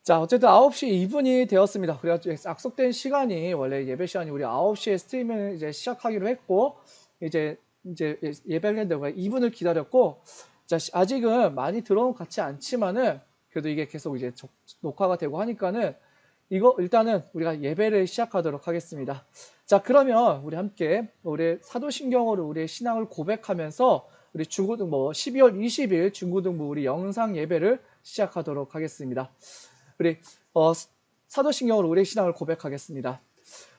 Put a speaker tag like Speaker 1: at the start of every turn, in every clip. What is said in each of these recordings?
Speaker 1: 자, 어쨌든 9시 2분이 되었습니다. 그래가지고 약속된 시간이 원래 예배 시간이 우리 9시에 스트리밍을 이제 시작하기로 했고 이제 예배를 했는데 2분을 기다렸고 자, 아직은 많이 들어온 것 같지 않지만은 그래도 이게 계속 이제 녹화가 되고 하니까는 이거 일단은 우리가 예배를 시작하도록 하겠습니다. 자, 그러면 우리 함께 우리 사도신경으로 우리의 신앙을 고백하면서 우리 중고등부 12월 20일 중고등부 우리 영상 예배를 시작하도록 하겠습니다. 우리 사도신경으로 우리의 신앙을 고백하겠습니다.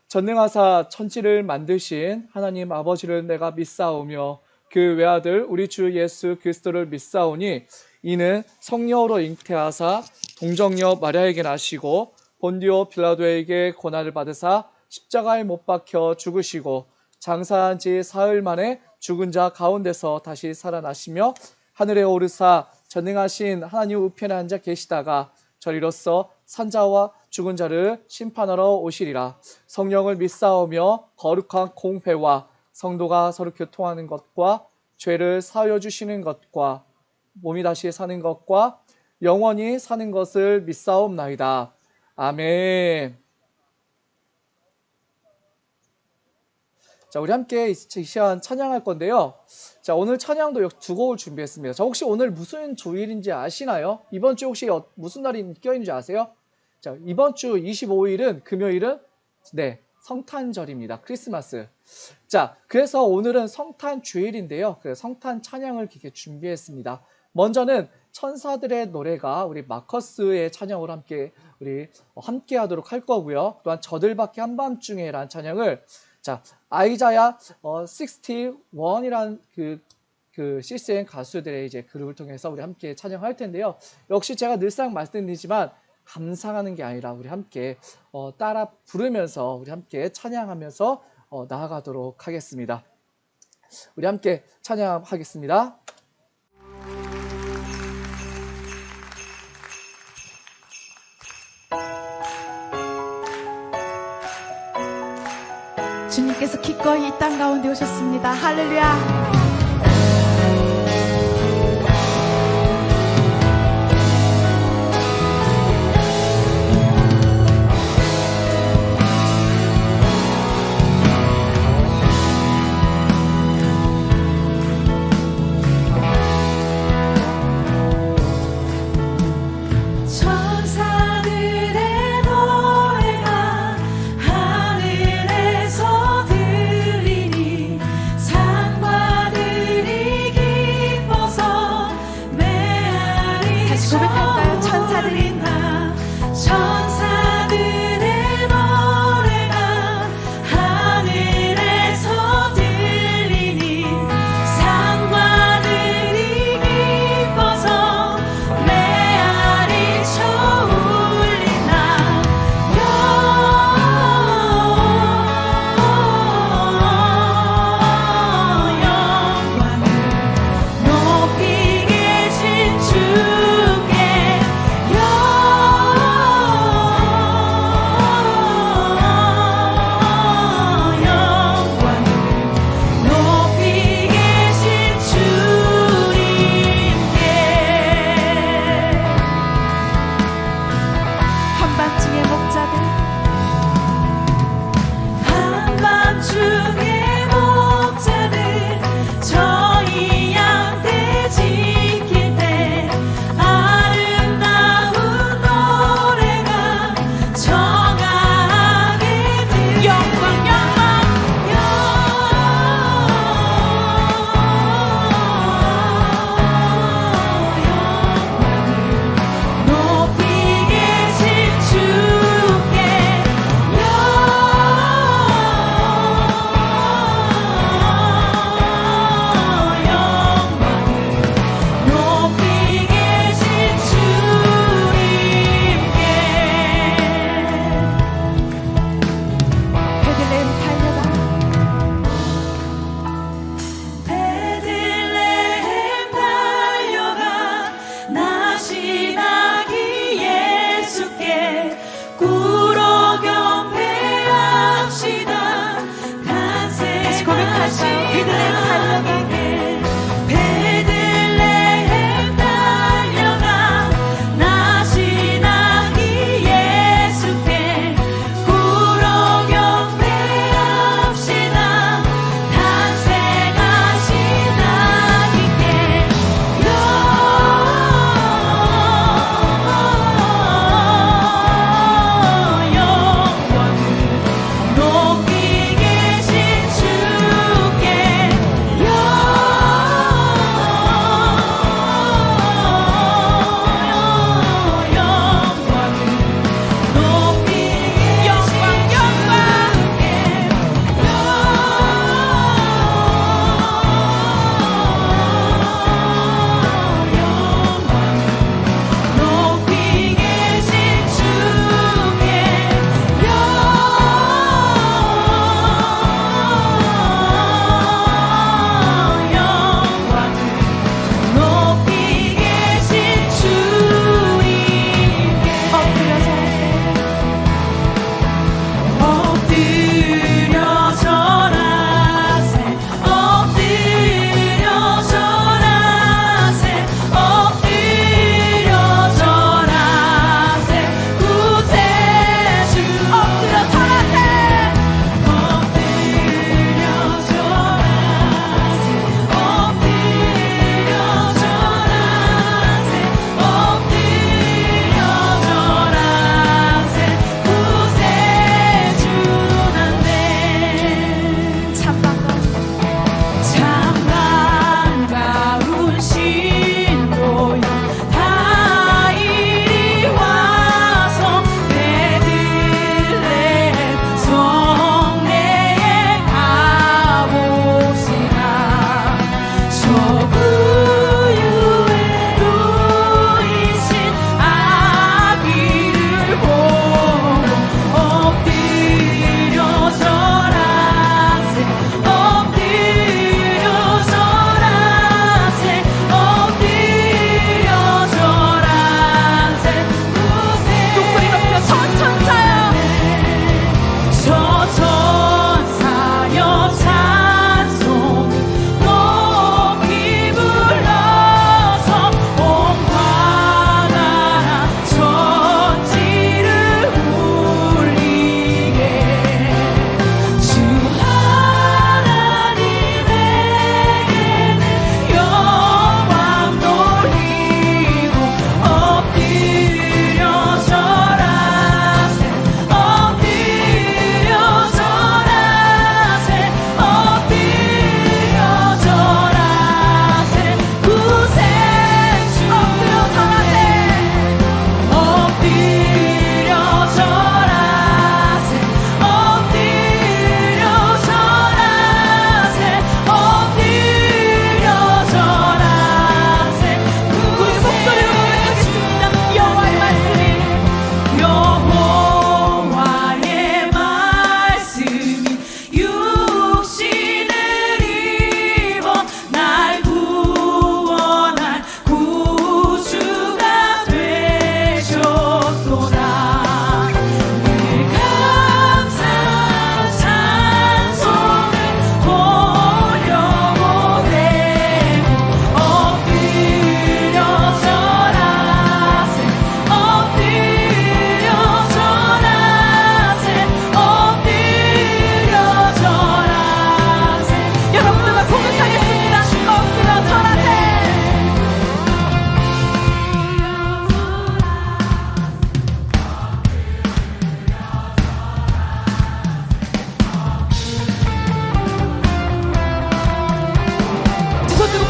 Speaker 1: 전능하사 천지를 만드신 하나님 아버지를 내가 믿사오며 그 외아들 우리 주 예수 그리스도를 믿사오니 이는 성령으로 잉태하사 동정녀 마리아에게 나시고 본디오 빌라도에게 고난을 받으사 십자가에 못 박혀 죽으시고 장사한 지 사흘 만에 죽은 자 가운데서 다시 살아나시며 하늘에 오르사 전능하신 하나님 우편에 앉아 계시다가 저리로서 산자와 죽은 자를 심판하러 오시리라. 성령을 믿사오며 거룩한 공회와 성도가 서로 교통하는 것과 죄를 사하여 주시는 것과 몸이 다시 사는 것과 영원히 사는 것을 믿사옵나이다. 아멘. 자, 우리 함께 이 시간 찬양할 건데요. 자, 오늘 찬양도 두 곡을 준비했습니다. 자, 혹시 오늘 무슨 조일인지 아시나요? 이번 주 혹시 무슨 날이 껴있는지 아세요? 자, 이번 주 25일은 금요일은 네, 성탄절입니다. 크리스마스. 자, 그래서 오늘은 성탄 주일인데요. 그래서 성탄 찬양을 이렇게 준비했습니다. 먼저는 천사들의 노래가 우리 마커스의 찬양으로 함께 하도록 할 거고요. 또한 저들밖에 한밤중에라는 찬양을 자, 아이자야 61이라는 그 CCM 가수들의 이제 그룹을 통해서 우리 함께 찬양할 텐데요. 역시 제가 늘상 말씀드리지만 감상하는 게 아니라 우리 함께 따라 부르면서 우리 함께 찬양하면서 나아가도록 하겠습니다. 우리 함께 찬양하겠습니다.
Speaker 2: 주님께서 기꺼이 이 땅 가운데 오셨습니다. 할렐루야.
Speaker 3: 하늘에서 들리니 산과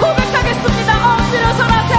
Speaker 2: 고백하겠습니다. 엎드려 절하세.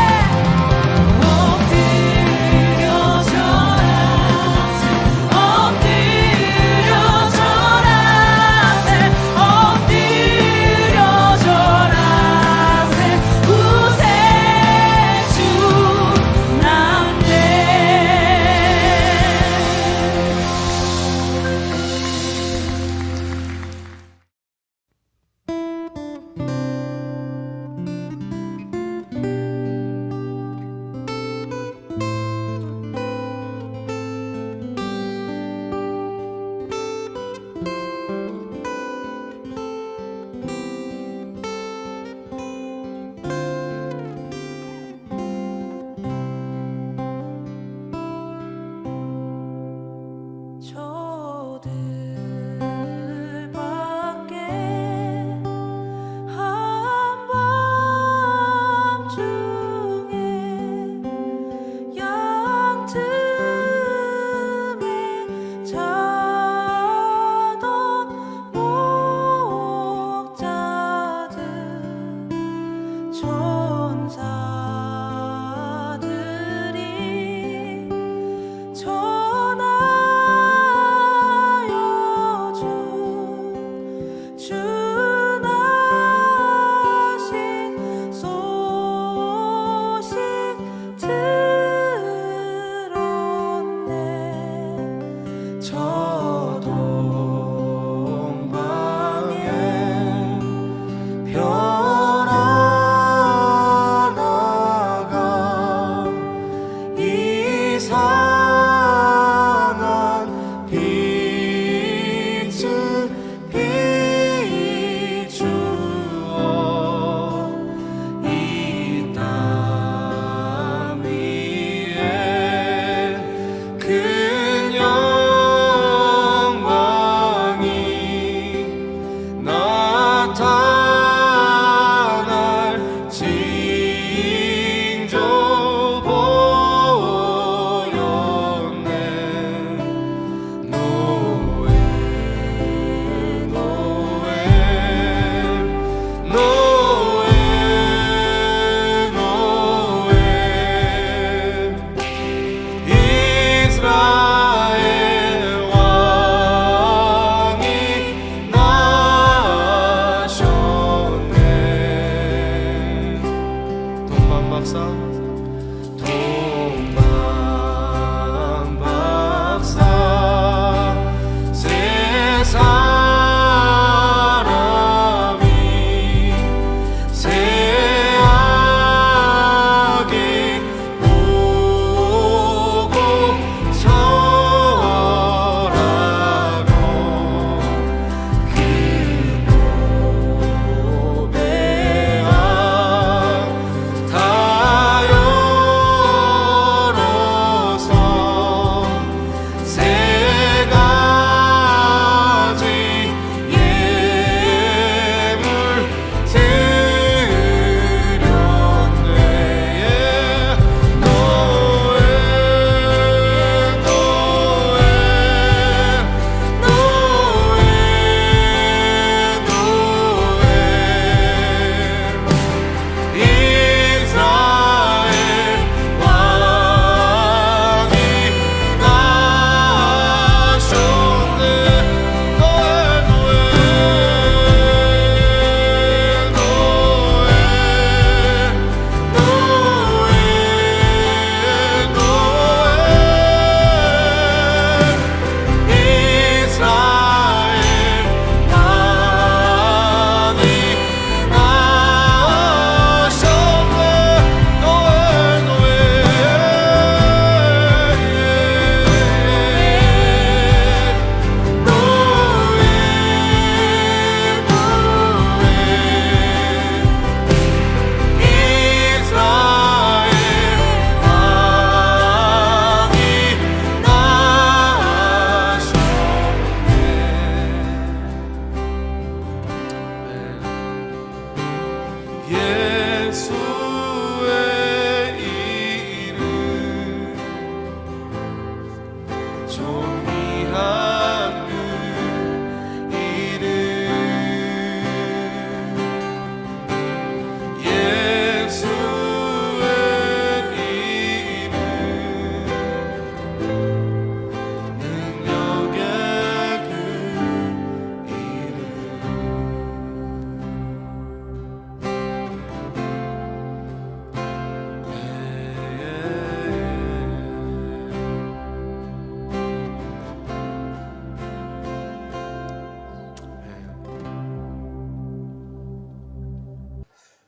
Speaker 3: 예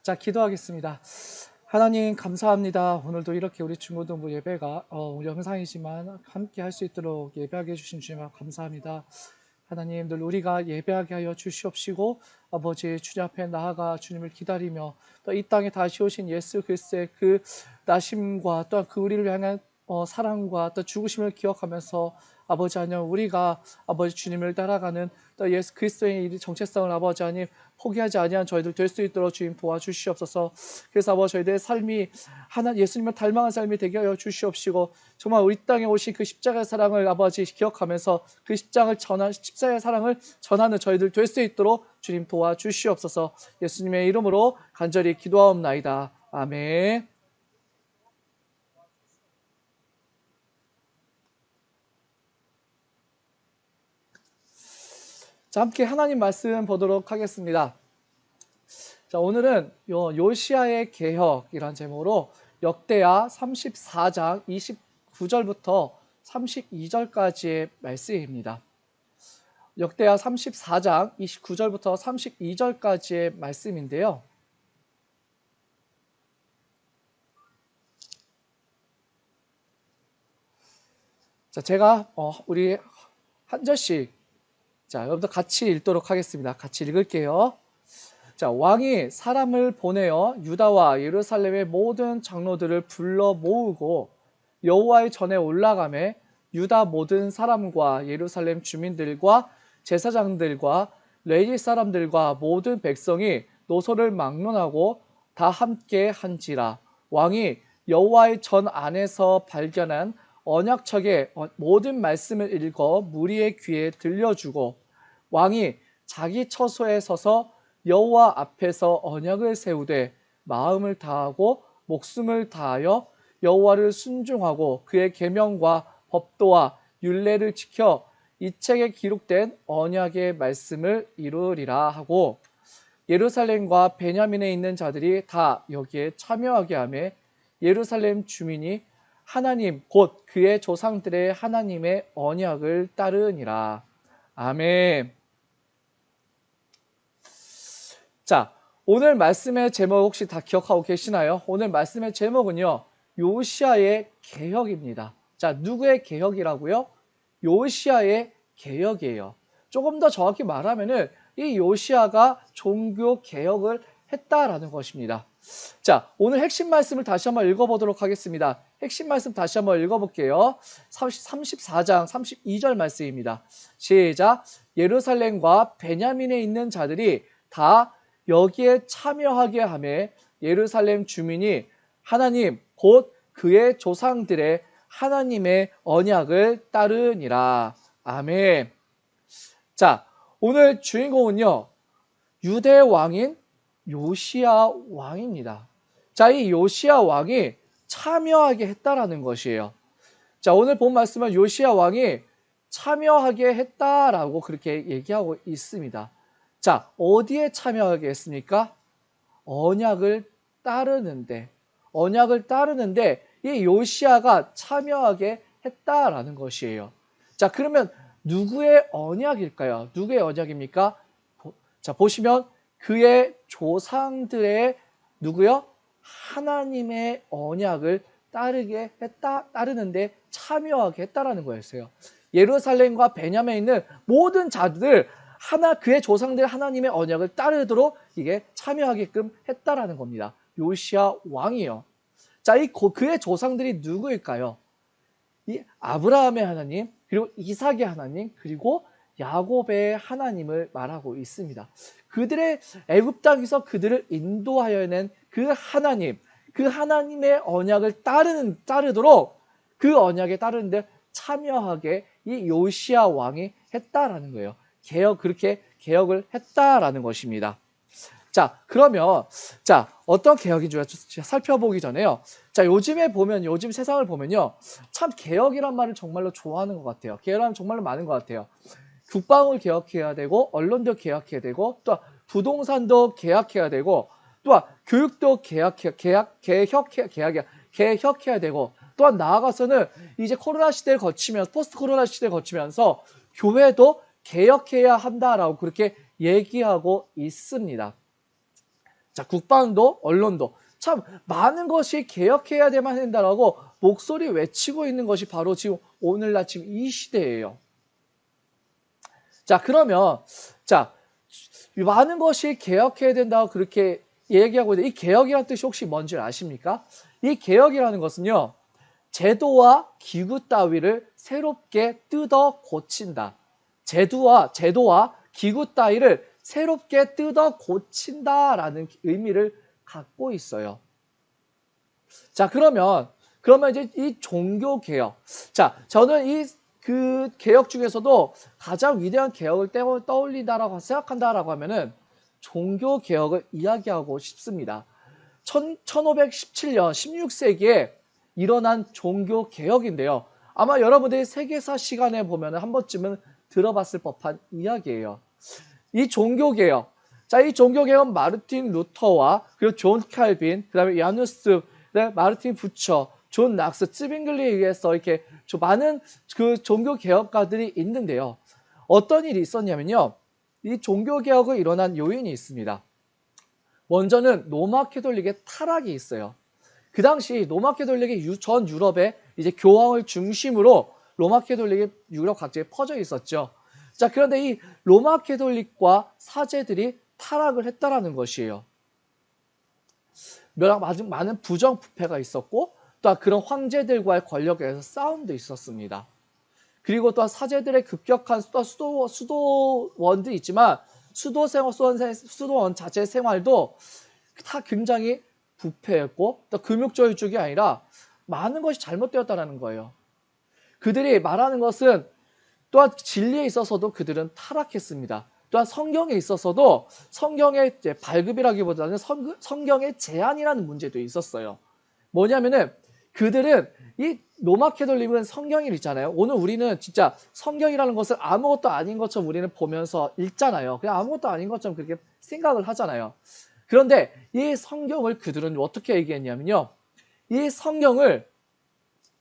Speaker 1: 자, 기도하겠습니다. 하나님 감사합니다. 오늘도 이렇게 우리 중고등부 예배가 영상이지만 함께 할 수 있도록 예배하게 해주신 주님 감사합니다. 하나님 늘 우리가 예배하게 하여 주시옵시고 아버지 주님 앞에 나아가 주님을 기다리며 또 이 땅에 다시 오신 예수 그리스도의 그 나심과 또한 그 우리를 향한 사랑과 또 죽으심을 기억하면서 아버지 하나님 우리가 아버지 주님을 따라가는 또 예수 그리스도의 이 정체성을 아버지 하나님 포기하지 아니한 저희들 될 수 있도록 주님 도와주시옵소서. 그래서 아버지 저희들의 삶이 하나 예수님을 닮아간 삶이 되게 하여 주시옵시고 정말 우리 땅에 오신 그 십자가의 사랑을 아버지 기억하면서 그 십자가의 사랑을 전하는 저희들 될 수 있도록 주님 도와주시옵소서. 예수님의 이름으로 간절히 기도하옵나이다. 아멘. 자, 함께 하나님 말씀 보도록 하겠습니다. 자, 오늘은 요시야의 개혁이란 제목으로 역대하 34장 29절부터 32절까지의 말씀입니다. 역대하 34장 29절부터 32절까지의 말씀인데요. 자, 제가 우리 한 절씩 자, 여러분들 같이 읽도록 하겠습니다. 같이 읽을게요. 자, 왕이 사람을 보내어 유다와 예루살렘의 모든 장로들을 불러 모으고 여호와의 전에 올라가매 유다 모든 사람과 예루살렘 주민들과 제사장들과 레위 사람들과 모든 백성이 노소를 막론하고 다 함께 한지라. 왕이 여호와의 전 안에서 발견한 언약책의 모든 말씀을 읽어 무리의 귀에 들려주고 왕이 자기 처소에 서서 여호와 앞에서 언약을 세우되 마음을 다하고 목숨을 다하여 여호와를 순종하고 그의 계명과 법도와 율례를 지켜 이 책에 기록된 언약의 말씀을 이루리라 하고 예루살렘과 베냐민에 있는 자들이 다 여기에 참여하게 하며 예루살렘 주민이 하나님 곧 그의 조상들의 하나님의 언약을 따르니라. 아멘. 자, 오늘 말씀의 제목 혹시 다 기억하고 계시나요? 오늘 말씀의 제목은요, 요시야의 개혁입니다. 자, 누구의 개혁이라고요? 요시야의 개혁이에요. 조금 더 정확히 말하면은 이 요시야가 종교 개혁을 했다라는 것입니다. 자, 오늘 핵심 말씀을 다시 한번 읽어보도록 하겠습니다. 핵심 말씀 다시 한번 읽어볼게요. 34장 32절 말씀입니다. 시작. 예루살렘과 베냐민에 있는 자들이 다 여기에 참여하게 하며 예루살렘 주민이 하나님 곧 그의 조상들의 하나님의 언약을 따르니라. 아멘. 자, 오늘 주인공은요, 유대 왕인 요시야 왕입니다. 자, 이 요시야 왕이 참여하게 했다라는 것이에요. 자, 오늘 본 말씀은 요시야 왕이 참여하게 했다라고 그렇게 얘기하고 있습니다. 자, 어디에 참여하게 했습니까? 언약을 따르는데 이 요시야가 참여하게 했다라는 것이에요. 자, 그러면 누구의 언약일까요? 누구의 언약입니까? 자, 보시면 그의 조상들의 누구요? 하나님의 언약을 따르는데 참여하게 했다라는 거였어요. 예루살렘과 베냐민에 있는 모든 자들 그의 조상들 하나님의 언약을 따르도록 이게 참여하게끔 했다라는 겁니다. 요시야 왕이요. 자, 그의 조상들이 누구일까요? 이 아브라함의 하나님, 그리고 이삭의 하나님, 그리고 야곱의 하나님을 말하고 있습니다. 그들의 애굽 땅에서 그들을 인도하여 낸 그 하나님, 그 하나님의 언약을 따르도록 그 언약에 따르는데 참여하게 이 요시야 왕이 했다라는 거예요. 그렇게 개혁을 했다라는 것입니다. 자, 그러면 어떤 개혁인지 살펴보기 전에요. 자, 요즘 세상을 보면요, 참 개혁이란 말을 정말로 좋아하는 것 같아요. 개혁하면 정말로 많은 것 같아요. 국방을 개혁해야 되고, 언론도 개혁해야 되고, 또 부동산도 개혁해야 되고, 또한 교육도 개혁해야 되고, 또한 나아가서는 이제 포스트 코로나 시대를 거치면서 교회도 개혁해야 한다라고 그렇게 얘기하고 있습니다. 자, 국방도, 언론도 참 많은 것이 개혁해야 되만 한다라고 목소리 외치고 있는 것이 바로 지금 오늘날 지금 이 시대예요. 자, 그러면 자, 많은 것이 개혁해야 된다고 그렇게 얘기하고 있는데 이 개혁이라는 뜻이 혹시 뭔지 아십니까? 이 개혁이라는 것은요. 제도와 기구 따위를 새롭게 뜯어 고친다. 제도와 기구 따위를 새롭게 뜯어 고친다라는 의미를 갖고 있어요. 자, 그러면 이제 이 종교 개혁. 자, 저는 이 그 개혁 중에서도 가장 위대한 개혁을 떠올린다라고 생각한다라고 하면은 종교 개혁을 이야기하고 싶습니다. 1517년 16세기에 일어난 종교 개혁인데요. 아마 여러분들이 세계사 시간에 보면 한 번쯤은 들어봤을 법한 이야기예요. 이 종교 개혁. 자, 이 종교 개혁은 마르틴 루터와 그리고 존 칼빈, 그다음에 야누스, 마르틴 부처, 존 낙스, 찌빙글리에 의해서 이렇게 많은 그 종교 개혁가들이 있는데요. 어떤 일이 있었냐면요. 이 종교 개혁을 일어난 요인이 있습니다. 먼저는 로마 캐톨릭의 타락이 있어요. 그 당시 로마 캐톨릭이 전 유럽에 이제 교황을 중심으로 로마 캐톨릭이 유럽 각지에 퍼져 있었죠. 자, 그런데 이 로마 캐톨릭과 사제들이 타락을 했다라는 것이에요. 많은 부정부패가 있었고 또 그런 황제들과의 권력에서 싸움도 있었습니다. 그리고 또 사제들의 급격한 수도원도 있지만 수도원 자체 생활도 다 굉장히 부패했고 또 금욕조의 쪽이 아니라 많은 것이 잘못되었다는 거예요. 그들이 말하는 것은 또한 진리에 있어서도 그들은 타락했습니다. 또한 성경에 있어서도 성경의 발급이라기보다는 성경의 제한이라는 문제도 있었어요. 뭐냐면은 그들은 이 로마 캐톨릭은 성경이 있잖아요. 오늘 우리는 진짜 성경이라는 것을 아무것도 아닌 것처럼 우리는 보면서 읽잖아요. 그냥 아무것도 아닌 것처럼 그렇게 생각을 하잖아요. 그런데 이 성경을 그들은 어떻게 얘기했냐면요. 이 성경을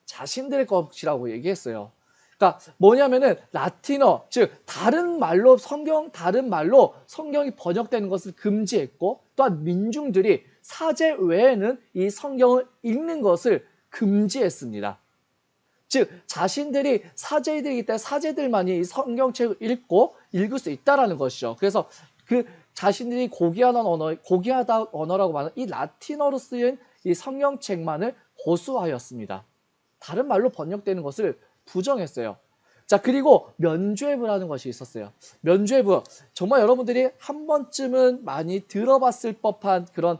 Speaker 1: 자신들의 것이라고 얘기했어요. 그러니까 뭐냐면은 라틴어, 즉 다른 말로 성경이 번역되는 것을 금지했고 또한 민중들이 사제 외에는 이 성경을 읽는 것을 금지했습니다. 즉 자신들이 사제들이기 때문에 사제들만이 이 성경책을 읽을 수 있다라는 것이죠. 그래서 그 자신들이 고귀하다 언어라고 말하는 이 라틴어로 쓰인 이 성경책만을 고수하였습니다. 다른 말로 번역되는 것을 부정했어요. 자, 그리고 면죄부라는 것이 있었어요. 면죄부, 정말 여러분들이 한 번쯤은 많이 들어봤을 법한 그런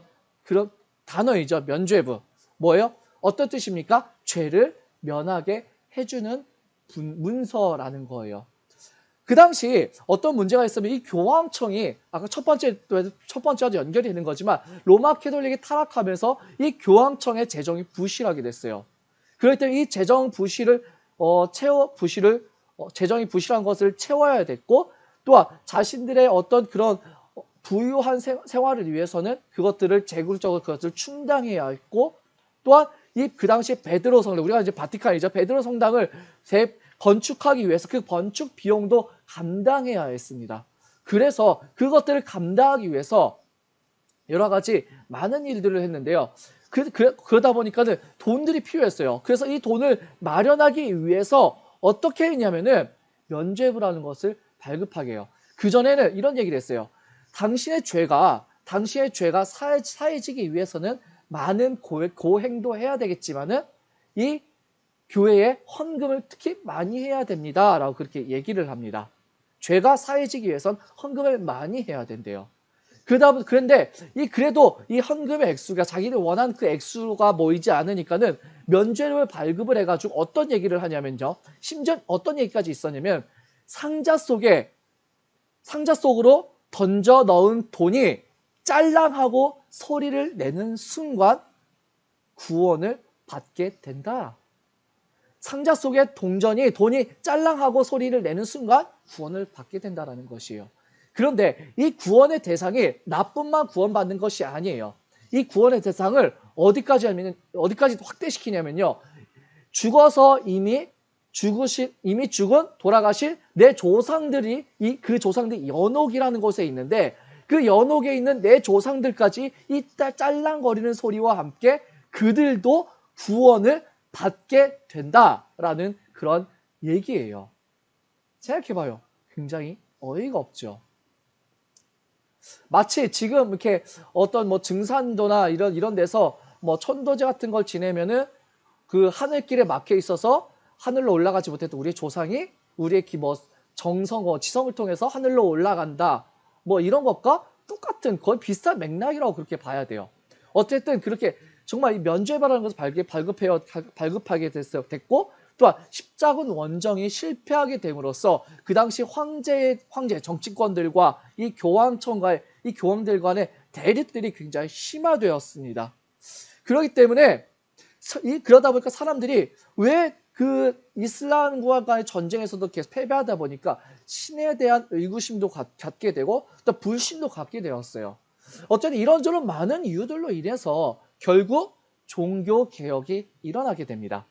Speaker 1: 단어이죠. 면죄부. 뭐예요? 어떤 뜻입니까? 죄를 면하게 해주는 문서라는 거예요. 그 당시 어떤 문제가 있으면 이 교황청이 아까 첫 번째와도 연결이 되는 거지만 로마 캐톨릭이 타락하면서 이 교황청의 재정이 부실하게 됐어요. 그럴 때 이 재정 부실을 재정이 부실한 것을 채워야 됐고 또한 자신들의 어떤 그런 부유한 생활을 위해서는 그것들을 재구적으로 그것을 충당해야 했고 또한 그 당시 베드로 성당, 우리가 이제 바티칸이죠. 베드로 성당을 건축하기 위해서 그 건축 비용도 감당해야 했습니다. 그래서 그것들을 감당하기 위해서 여러 가지 많은 일들을 했는데요. 그러다 보니까는 돈들이 필요했어요. 그래서 이 돈을 마련하기 위해서 어떻게 했냐면은 면죄부라는 것을 발급하게 해요. 그전에는 이런 얘기를 했어요. 당신의 죄가 사해지기 위해서는 많은 고행도 해야 되겠지만은 이 교회에 헌금을 특히 많이 해야 됩니다. 라고 그렇게 얘기를 합니다. 죄가 사해지기 위해선 헌금을 많이 해야 된대요. 그런데 그래도 이 헌금의 액수가 자기들 원하는 그 액수가 모이지 않으니까는 면죄부를 발급을 해가지고 어떤 얘기를 하냐면요. 심지어 어떤 얘기까지 있었냐면 상자 속으로 던져 넣은 돈이 짤랑하고 소리를 내는 순간 구원을 받게 된다. 상자 속에 돈이 짤랑하고 소리를 내는 순간 구원을 받게 된다는 것이에요. 그런데 이 구원의 대상이 나뿐만 구원받는 것이 아니에요. 이 구원의 대상을 어디까지 확대시키냐면요. 죽어서 이미 죽은 돌아가신 내 조상들이 그 조상들이 연옥이라는 곳에 있는데 그 연옥에 있는 내 조상들까지 이 짤랑거리는 소리와 함께 그들도 구원을 받게 된다라는 그런 얘기예요. 생각해봐요. 굉장히 어이가 없죠. 마치 지금 이렇게 어떤 뭐 증산도나 이런 데서 뭐 천도제 같은 걸 지내면은 그 하늘길에 막혀 있어서 하늘로 올라가지 못했던 우리의 조상이 우리의 뭐 정성어, 지성을 통해서 하늘로 올라간다. 뭐 이런 것과 똑같은 거의 비슷한 맥락이라고 그렇게 봐야 돼요. 어쨌든 그렇게 정말 이 면죄부라는 것을 발급하게 됐고 또한 십자군 원정이 실패하게 됨으로써 그 당시 황제 정치권들과 이 교황들 간의 대립들이 굉장히 심화되었습니다. 그렇기 때문에 그러다 보니까 사람들이 왜 그 이슬람과의 전쟁에서도 계속 패배하다 보니까 신에 대한 의구심도 갖게 되고 또 불신도 갖게 되었어요. 어쨌든 이런저런 많은 이유들로 인해서 결국 종교 개혁이 일어나게 됩니다.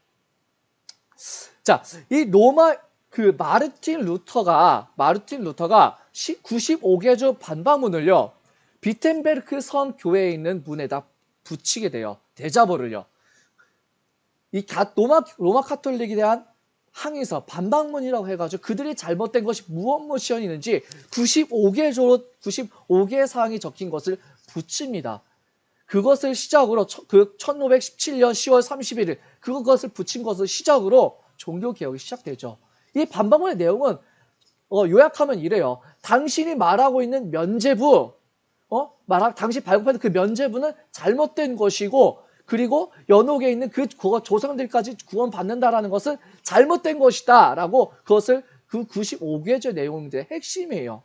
Speaker 1: 자, 이 로마 그 마르틴 루터가 95개조 반박문을요 비텐베르크 선 교회에 있는 문에다 붙이게 돼요. 대자보를요. 이 로마 카톨릭에 대한 항의서 반박문이라고 해가지고 그들이 잘못된 것이 무엇이었는지 95개의 사항이 적힌 것을 붙입니다. 그것을 시작으로 그 1517년 10월 31일 그것을 붙인 것을 시작으로 종교 개혁이 시작되죠. 이 반박문의 내용은 요약하면 이래요. 당신이 말하고 있는 면죄부, 당시 발급한 그 면죄부는 잘못된 것이고, 그리고 연옥에 있는 그 조상들까지 구원받는다라는 것은 잘못된 것이다라고 그것을 그 95개조 내용의 핵심이에요.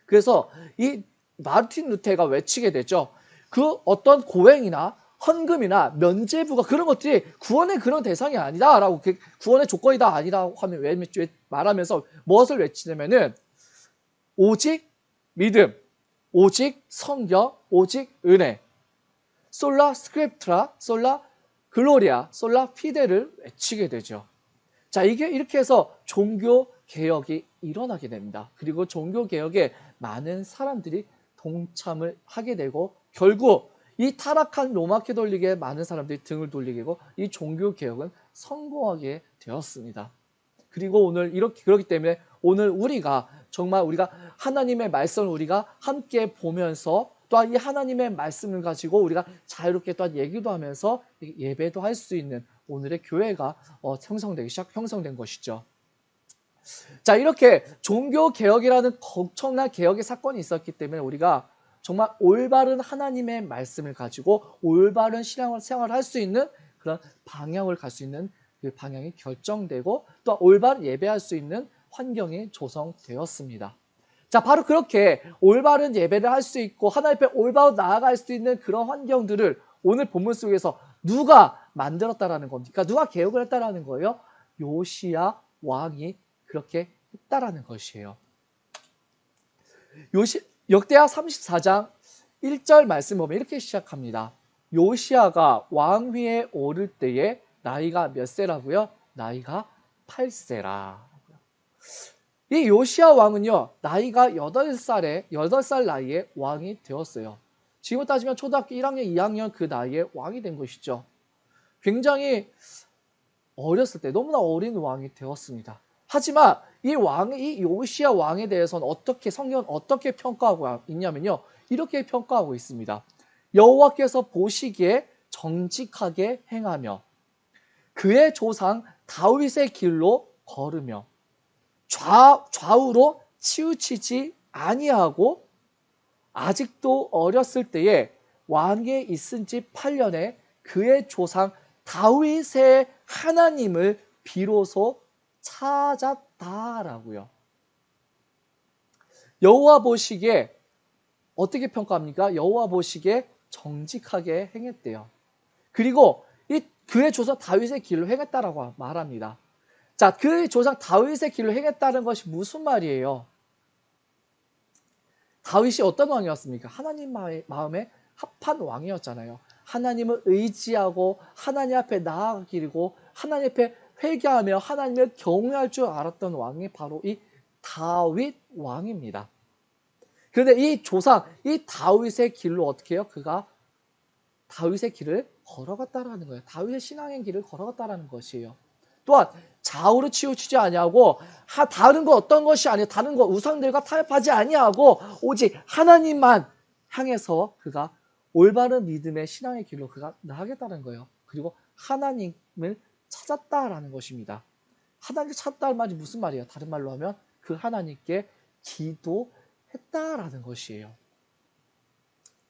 Speaker 1: 그래서 이 마르틴 루테가 외치게 되죠. 그 어떤 고행이나 헌금이나 면죄부가 그런 것들이 구원의 그런 대상이 아니다라고 구원의 조건이다 아니라고 하면 왜 말하면서 무엇을 외치냐면은 오직 믿음, 오직 성경, 오직 은혜, 솔라 스크립트라, 솔라 글로리아, 솔라 피데를 외치게 되죠. 자, 이게 이렇게 해서 종교 개혁이 일어나게 됩니다. 그리고 종교 개혁에 많은 사람들이 동참을 하게 되고 결국 이 타락한 로마 캐톨릭에 많은 사람들이 등을 돌리게 되고 이 종교 개혁은 성공하게 되었습니다. 그리고 오늘 그렇기 때문에 오늘 우리가 정말 우리가 하나님의 말씀을 우리가 함께 보면서 또한 이 하나님의 말씀을 가지고 우리가 자유롭게 또한 얘기도 하면서 예배도 할 수 있는 오늘의 교회가 형성된 것이죠. 자, 이렇게 종교 개혁이라는 엄청난 개혁의 사건이 있었기 때문에 우리가 정말 올바른 하나님의 말씀을 가지고 올바른 신앙생활을 할 수 있는 그런 방향을 갈 수 있는 그 방향이 결정되고 또 올바른 예배할 수 있는 환경이 조성되었습니다. 자, 바로 그렇게 올바른 예배를 할 수 있고 하나님 앞에 올바로 나아갈 수 있는 그런 환경들을 오늘 본문 속에서 누가 만들었다라는 겁니까? 누가 개혁을 했다라는 거예요? 요시야 왕이 그렇게 했다라는 것이에요. 역대하 34장 1절 말씀 보면 이렇게 시작합니다. 요시야가 왕위에 오를 때에 나이가 몇 세라고요? 나이가 8세라. 이 요시야 왕은요, 나이가 8살 나이에 왕이 되었어요. 지금 따지면 초등학교 1학년, 2학년 그 나이에 왕이 된 것이죠. 굉장히 어렸을 때 너무나 어린 왕이 되었습니다. 하지만 이 요시야 왕에 대해서는 성경은 어떻게 평가하고 있냐면요. 이렇게 평가하고 있습니다. 여호와께서 보시기에 정직하게 행하며 그의 조상 다윗의 길로 걸으며 좌우로 치우치지 아니하고 아직도 어렸을 때에 왕에 있은 지 8년에 그의 조상 다윗의 하나님을 비로소 찾았다라고요. 여호와 보시기에 어떻게 평가합니까? 여호와 보시기에 정직하게 행했대요. 그리고 그의 조상 다윗의 길로 행했다라고 말합니다. 자, 그의 조상 다윗의 길로 행했다는 것이 무슨 말이에요? 다윗이 어떤 왕이었습니까? 하나님 마음에 합한 왕이었잖아요. 하나님을 의지하고 하나님 앞에 나아가기고 하나님 앞에 회개하며 하나님을 경외할 줄 알았던 왕이 바로 이 다윗 왕입니다. 그런데 이 조상, 이 다윗의 길로 어떻게 해요? 그가 다윗의 길을 걸어갔다라는 거예요. 다윗의 신앙의 길을 걸어갔다라는 것이에요. 또한 좌우로 치우치지 아니하고 다른 거 어떤 것이 아니에요. 다른 거 우상들과 타협하지 아니하고 오직 하나님만 향해서 그가 올바른 믿음의 신앙의 길로 그가 나아가겠다는 거예요. 그리고 하나님을 찾았다라는 것입니다. 하나님을 찾았다는 말이 무슨 말이에요? 다른 말로 하면 그 하나님께 기도했다라는 것이에요.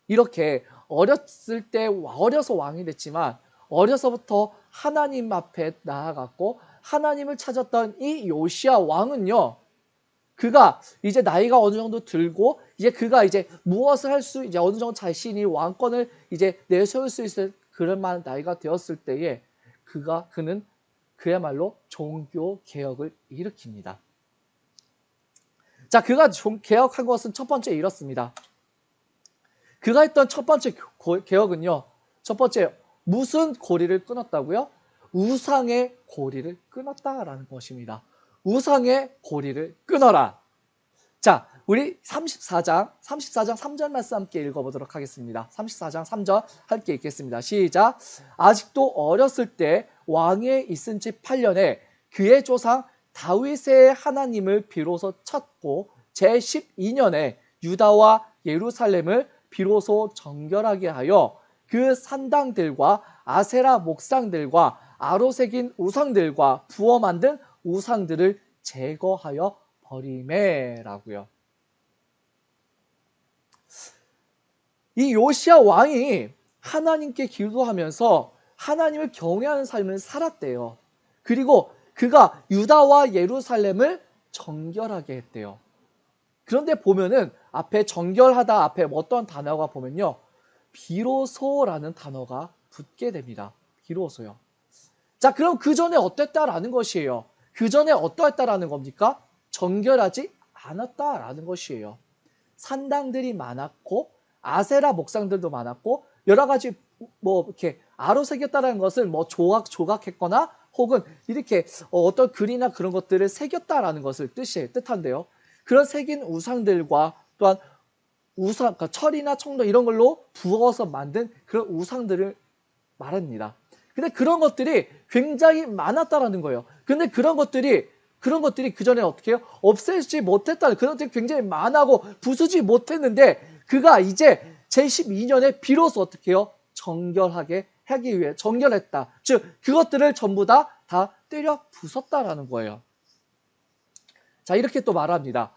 Speaker 1: 이렇게 어렸을 때 어려서 왕이 됐지만 어려서부터 하나님 앞에 나아갔고 하나님을 찾았던 이 요시야 왕은요. 그가 이제 나이가 어느 정도 들고 이제 그가 이제 무엇을 할 수 이제 어느 정도 자신이 왕권을 이제 내세울 수 있을 그런 만 나이가 되었을 때에 그는 그야말로 종교 개혁을 일으킵니다. 자, 그가 개혁한 것은 첫 번째 이렇습니다. 그가 했던 첫 번째 개혁은요. 첫 번째 무슨 고리를 끊었다고요? 우상의 고리를 끊었다라는 것입니다. 우상의 고리를 끊어라. 자, 우리 34장 3절 말씀 함께 읽어보도록 하겠습니다. 34장 3절 함께 읽겠습니다. 시작. 아직도 어렸을 때 왕위에 있은 지 8년에 그의 조상 다윗의 하나님을 비로소 찾고 제12년에 유다와 예루살렘을 비로소 정결하게 하여 그 산당들과 아세라 목상들과 아로 새긴 우상들과 부어 만든 우상들을 제거하여 버리매라고요. 이 요시야 왕이 하나님께 기도하면서 하나님을 경외하는 삶을 살았대요. 그리고 그가 유다와 예루살렘을 정결하게 했대요. 그런데 보면은 앞에 정결하다 앞에 어떤 단어가 보면요. 비로소라는 단어가 붙게 됩니다. 비로소요. 자, 그럼 그 전에 어땠다라는 것이에요. 그 전에 어떠했다라는 겁니까? 정결하지 않았다라는 것이에요. 산당들이 많았고 아세라 목상들도 많았고 여러 가지 뭐 이렇게 아로 새겼다라는 것을 뭐 조각했거나 혹은 이렇게 어떤 글이나 그런 것들을 새겼다라는 것을 뜻한데요. 그런 새긴 우상들과 또한 우상, 그러니까 철이나 청도 이런 걸로 부어서 만든 그런 우상들을 말합니다. 근데 그런 것들이 굉장히 많았다라는 거예요. 근데 그런 것들이 그 전에 어떻게 해요? 없애지 못했다는 그런 것들이 굉장히 많아고 부수지 못했는데 그가 이제 제12년에 비로소 어떻게 해요? 정결하게 하기 위해 정결했다. 즉 그것들을 전부 다 때려 부쉈다라는 거예요. 자, 이렇게 또 말합니다.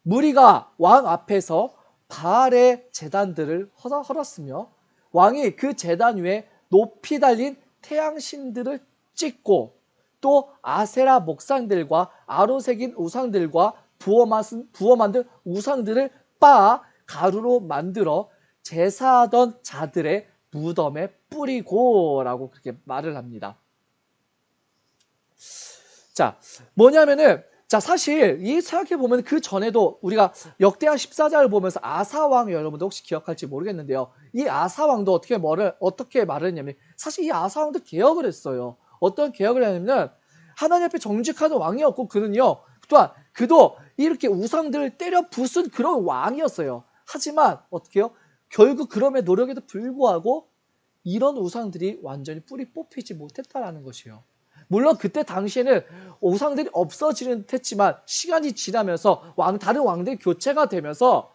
Speaker 1: 무리가 왕 앞에서 바알의 제단들을 헐었으며 왕이 그 제단 위에 높이 달린 태양신들을 찍고 또 아세라 목상들과 아로 새긴 우상들과 부어 만든 우상들을 빻아 가루로 만들어 제사하던 자들의 무덤에 뿌리고 라고 그렇게 말을 합니다. 자, 뭐냐면은 자, 사실 이 생각해 보면 그 전에도 우리가 역대하 14장을 보면서 아사왕 여러분도 혹시 기억할지 모르겠는데요. 이 아사왕도 어떻게 말을 했냐면 사실 이 아사왕도 개혁을 했어요. 어떤 개혁을 했냐면 하나님 앞에 정직하던 왕이었고 그는요. 또한 그도 이렇게 우상들을 때려 부순 그런 왕이었어요. 하지만 어떻게 해요? 결국 그럼의 노력에도 불구하고 이런 우상들이 완전히 뿌리 뽑히지 못했다라는 것이에요. 물론 그때 당시에는 우상들이 없어지는 듯 했지만 시간이 지나면서 다른 왕들이 교체가 되면서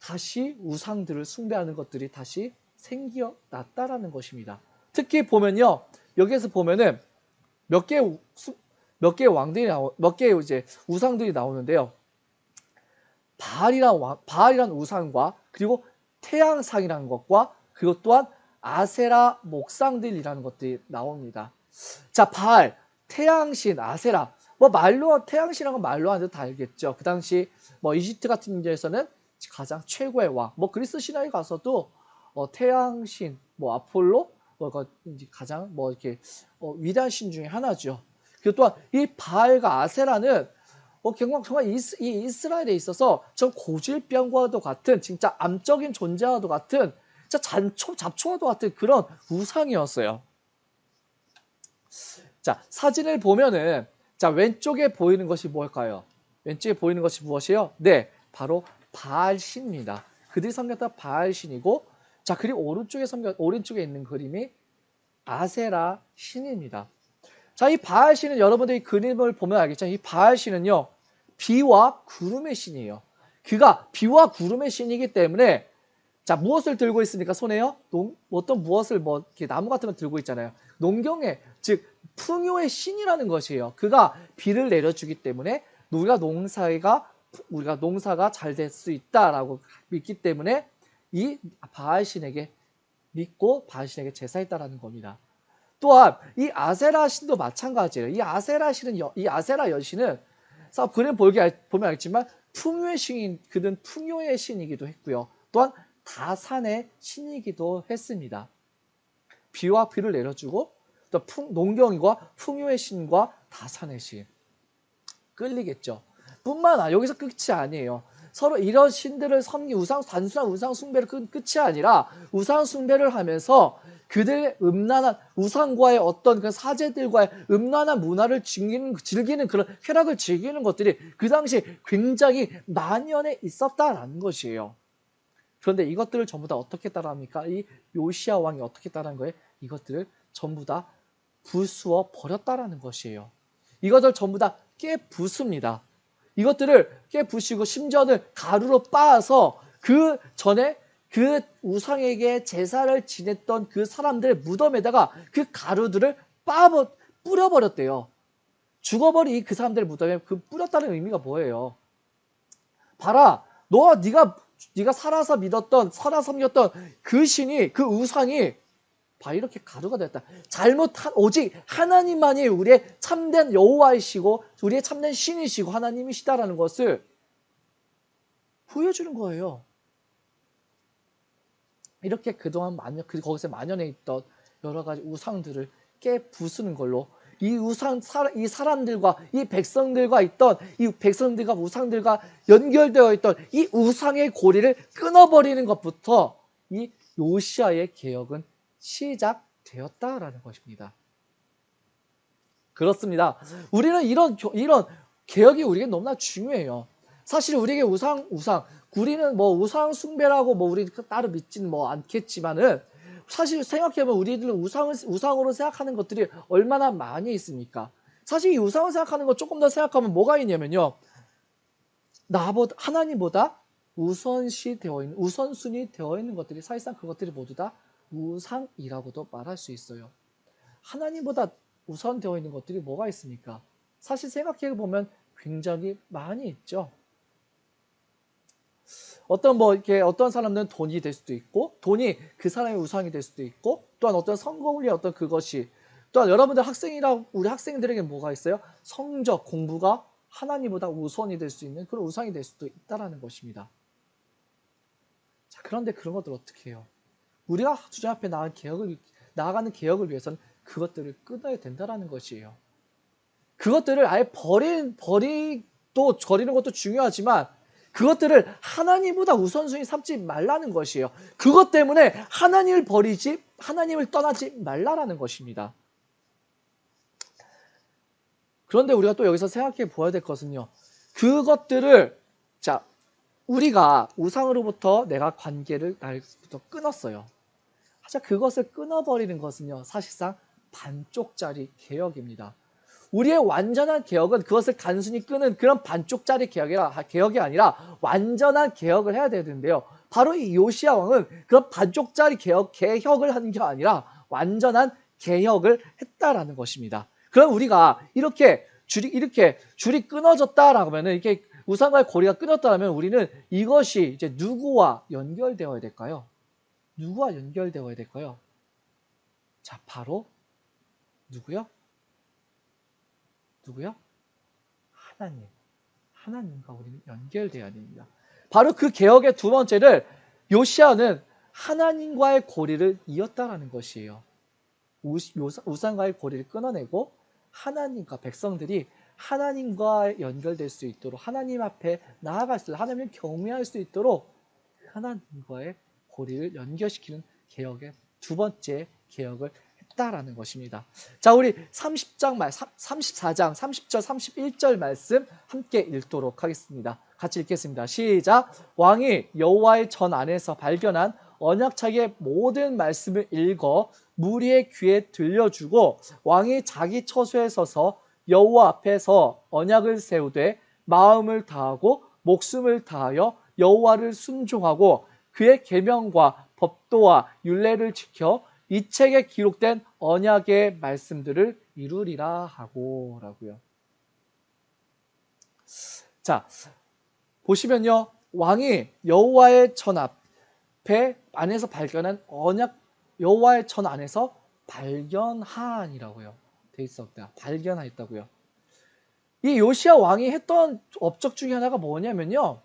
Speaker 1: 다시 우상들을 숭배하는 것들이 다시 생겨났다라는 것입니다. 특히 보면요. 여기에서 보면은 몇 개의 이제 우상들이 나오는데요. 바알이란 우상과 그리고 태양상이라는 것과 그것 또한 아세라 목상들이라는 것들이 나옵니다. 자, 바알, 태양신, 아세라. 태양신이라는 건 말로 하는 다 알겠죠. 그 당시 이집트 같은 데에서는 가장 최고의 왕. 그리스 신화에 가서도 태양신, 아폴로, 가장 이렇게 위대한 신 중에 하나죠. 그리고 또한 이 바알과 아세라는 정말 이 이스라엘에 있어서 전 고질병과도 같은 진짜 암적인 존재와도 같은 진짜 잡초와도 같은 그런 우상이었어요. 자, 사진을 보면은 자, 왼쪽에 보이는 것이 뭘까요? 왼쪽에 보이는 것이 무엇이에요? 네, 바로 바알신입니다. 그들이 섬겼던 바알신이고, 자, 그리고 오른쪽에 있는 그림이 아세라 신입니다. 자, 이 바알신은 여러분들이 그림을 보면 알겠지만 이 바알신은요, 비와 구름의 신이에요. 그가 비와 구름의 신이기 때문에, 자, 무엇을 들고 있습니까? 손에요? 어떤 무엇을 이렇게 나무 같은 걸 들고 있잖아요. 농경의, 즉 풍요의 신이라는 것이에요. 그가 비를 내려주기 때문에 우리가 농사가 잘 될 수 있다라고 믿기 때문에 이 바알신에게 믿고 바알신에게 제사했다라는 겁니다. 또한 이 아세라 신도 마찬가지예요. 이 아세라 여신은 그림 보면 알겠지만 풍요의 신인, 그는 풍요의 신이기도 했고요. 또한 다산의 신이기도 했습니다. 비와 비를 내려주고 또 농경과 풍요의 신과 다산의 신. 끌리겠죠. 뿐만 아니라 여기서 끝이 아니에요. 서로 이런 신들을 단순한 우상 숭배를 끝이 아니라 우상 숭배를 하면서 그들의 음란한 우상과의 어떤 그 사제들과의 음란한 문화를 즐기는 그런 쾌락을 즐기는 것들이 그 당시 굉장히 만연해 있었다라는 것이에요. 그런데 이것들을 전부 다 어떻게 따라합니까? 이 요시야 왕이 어떻게 따라한 거예요? 이것들을 전부 다 부수어 버렸다라는 것이에요. 이것을 전부 다 깨부숩니다. 이것들을 깨부시고 심지어는 가루로 빻아서 그 전에 그 우상에게 제사를 지냈던 그 사람들의 무덤에다가 그 가루들을 뿌려버렸대요. 죽어버린 그 사람들의 무덤에 그 뿌렸다는 의미가 뭐예요? 봐라, 네가 살아서 섬겼던 그 신이, 그 우상이 이렇게 가루가 되었다. 오직 하나님만이 우리의 참된 여호와이시고 우리의 참된 신이시고 하나님이시다라는 것을 보여주는 거예요. 이렇게 그동안 거기서 만연해 있던 여러 가지 우상들을 깨부수는 걸로 이 사람들과 이 백성들과 우상들과 연결되어 있던 이 우상의 고리를 끊어버리는 것부터 이 요시야의 개혁은 시작되었다라는 것입니다. 그렇습니다. 우리는 이런 개혁이 우리에게 너무나 중요해요. 사실 우리에게 우리는 우상 숭배라고 우리 따로 믿지는 않겠지만은 사실 생각해보면 우리들은 우상으로 생각하는 것들이 얼마나 많이 있습니까? 사실 이 우상을 생각하는 것 조금 더 생각하면 뭐가 있냐면요. 하나님보다 우선순위 되어 있는 것들이 사실상 그것들이 모두 다 우상이라고도 말할 수 있어요. 하나님보다 우선되어 있는 것들이 뭐가 있습니까? 사실 생각해보면 굉장히 많이 있죠. 어떤 사람들은 돈이 될 수도 있고, 돈이 그 사람의 우상이 될 수도 있고, 또한 어떤 성공의 그것이, 또한 우리 학생들에게 뭐가 있어요? 성적, 공부가 하나님보다 우선이 될 수 있는 그런 우상이 될 수도 있다는 것입니다. 자, 그런데 그런 것들 어떻게 해요? 우리가 주님 앞에 나아가는 개혁을 위해서는 그것들을 끊어야 된다는 것이에요. 그것들을 아예 버리는 것도 중요하지만 그것들을 하나님보다 우선순위 삼지 말라는 것이에요. 그것 때문에 하나님을 떠나지 말라라는 것입니다. 그런데 우리가 또 여기서 생각해 보아야 될 것은요. 그것들을 우리가 우상으로부터 내가 관계를 날부터 끊었어요. 하지만 그것을 끊어버리는 것은요. 사실상 반쪽짜리 개혁입니다. 우리의 완전한 개혁은 그것을 단순히 끄는 그런 반쪽짜리 개혁이 아니라 완전한 개혁을 해야 되는데요. 바로 이 요시야 왕은 그런 반쪽짜리 개혁을 하는 게 아니라 완전한 개혁을 했다라는 것입니다. 그럼 우리가 이렇게 줄이 끊어졌다라고 하면 이렇게 우상과의 고리가 끊었다면 우리는 이것이 이제 누구와 연결되어야 될까요? 누구와 연결되어야 될까요? 자, 바로 누구요? 하나님과 우리는 연결되어야 됩니다. 바로 그 개혁의 두 번째를 요시야는 하나님과의 고리를 이었다라는 것이에요. 우상과의 고리를 끊어내고 하나님과 백성들이 하나님과 연결될 수 있도록 하나님 앞에 나아갈 수 있도록 하나님을 경외할 수 있도록 하나님과의 고리를 연결시키는 개혁의 두 번째 개혁을 했다라는 것입니다. 자, 우리 34장 30절 31절 말씀 함께 읽도록 하겠습니다. 같이 읽겠습니다. 시작. 왕이 여호와의 전 안에서 발견한 언약책의 모든 말씀을 읽어 무리의 귀에 들려주고 왕이 자기 처소에 서서 여호와 앞에서 언약을 세우되 마음을 다하고 목숨을 다하여 여호와를 순종하고 그의 계명과 법도와 율례를 지켜 이 책에 기록된 언약의 말씀들을 이루리라 하고라고요. 자, 보시면요. 왕이 여호와의 전 앞에 안에서 발견한 언약, 여호와의 전 안에서 발견한이라고요. 돼 있었다. 발견하였다고요. 이 요시야 왕이 했던 업적 중에 하나가 뭐냐면요.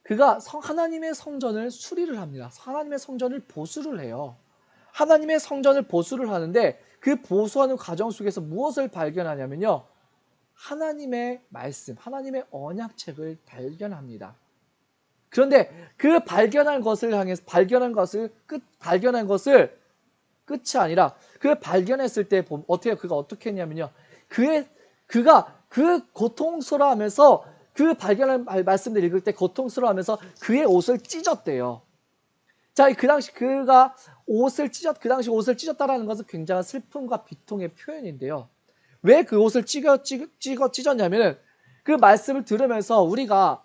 Speaker 1: 그가 하나님의 성전을 수리를 합니다. 하나님의 성전을 보수를 해요. 하나님의 성전을 보수를 하는데 그 보수하는 과정 속에서 무엇을 발견하냐면요. 하나님의 말씀, 하나님의 언약책을 발견합니다. 그런데 그 발견한 것을 끝이 아니라 그 발견했을 때 그가 어떻게 했냐면요. 그가 그 고통스러워하면서 그 발견한 말씀들 읽을 때 고통스러워하면서 그의 옷을 찢었대요. 자, 그 당시 그 당시 옷을 찢었다라는 것은 굉장한 슬픔과 비통의 표현인데요. 왜 그 옷을 찢었냐면은 그 말씀을 들으면서 우리가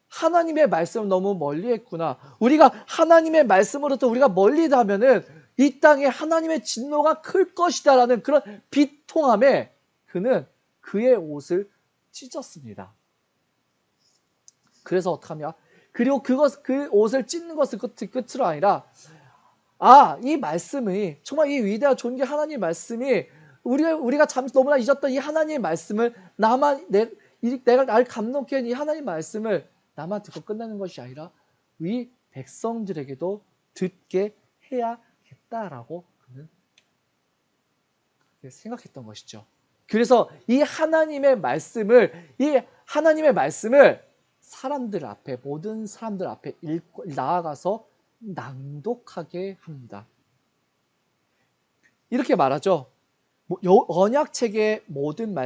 Speaker 1: 하나님의 말씀을 너무 멀리 했구나. 우리가 하나님의 말씀으로부터 우리가 멀리 가면은 이 땅에 하나님의 진노가 클 것이다라는 그런 비통함에 그는 그의 옷을 찢었습니다. 그래서 어떡하냐? 그리고 그 옷을 찢는 것을 끝으로 아니라 이 말씀이 정말 이 위대한 존귀 하나님의 말씀이 우리가 잠시 너무나 잊었던 이 하나님의 말씀을 내가 나를 감동케 한 이 하나님의 말씀을 나만 듣고 끝나는 것이 아니라 이 백성들에게도 듣게 해야겠다라고 그는 생각했던 것이죠. 그래서 이 하나님의 말씀을 사람들 앞에 모든 사람들 앞에 나아가서 낭독하게 합니다. 이렇게 말하죠. 언약책의 모든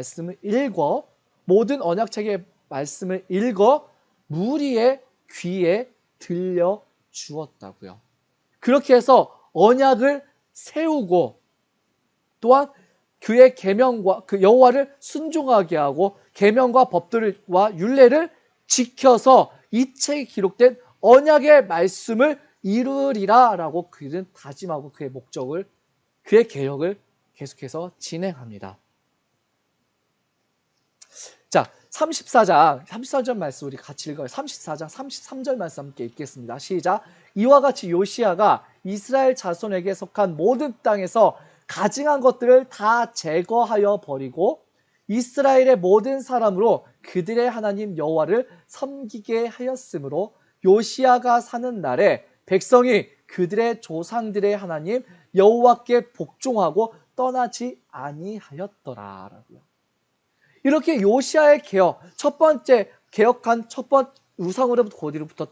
Speaker 1: 언약책의 말씀을 읽어 무리의 귀에 들려 주었다고요. 그렇게 해서 언약을 세우고 또한 그의 계명과 그 여호와를 순종하게 하고 계명과 법들과 율례를 지켜서 이 책에 기록된 언약의 말씀을 이루리라라고 그는 다짐하고 그의 계획을 계속해서 진행합니다. 자, 34절 말씀 우리 같이 읽어요. 34장 33절 말씀 함께 읽겠습니다. 시작. 이와 같이 요시야가 이스라엘 자손에게 속한 모든 땅에서 가증한 것들을 다 제거하여 버리고 이스라엘의 모든 사람으로 그들의 하나님 여호와를 섬기게 하였으므로 요시야가 사는 날에 백성이 그들의 조상들의 하나님 여호와께 복종하고 떠나지 아니하였더라라고요. 이렇게 요시야의 개혁, 첫 번째 우상으로부터 고디로부터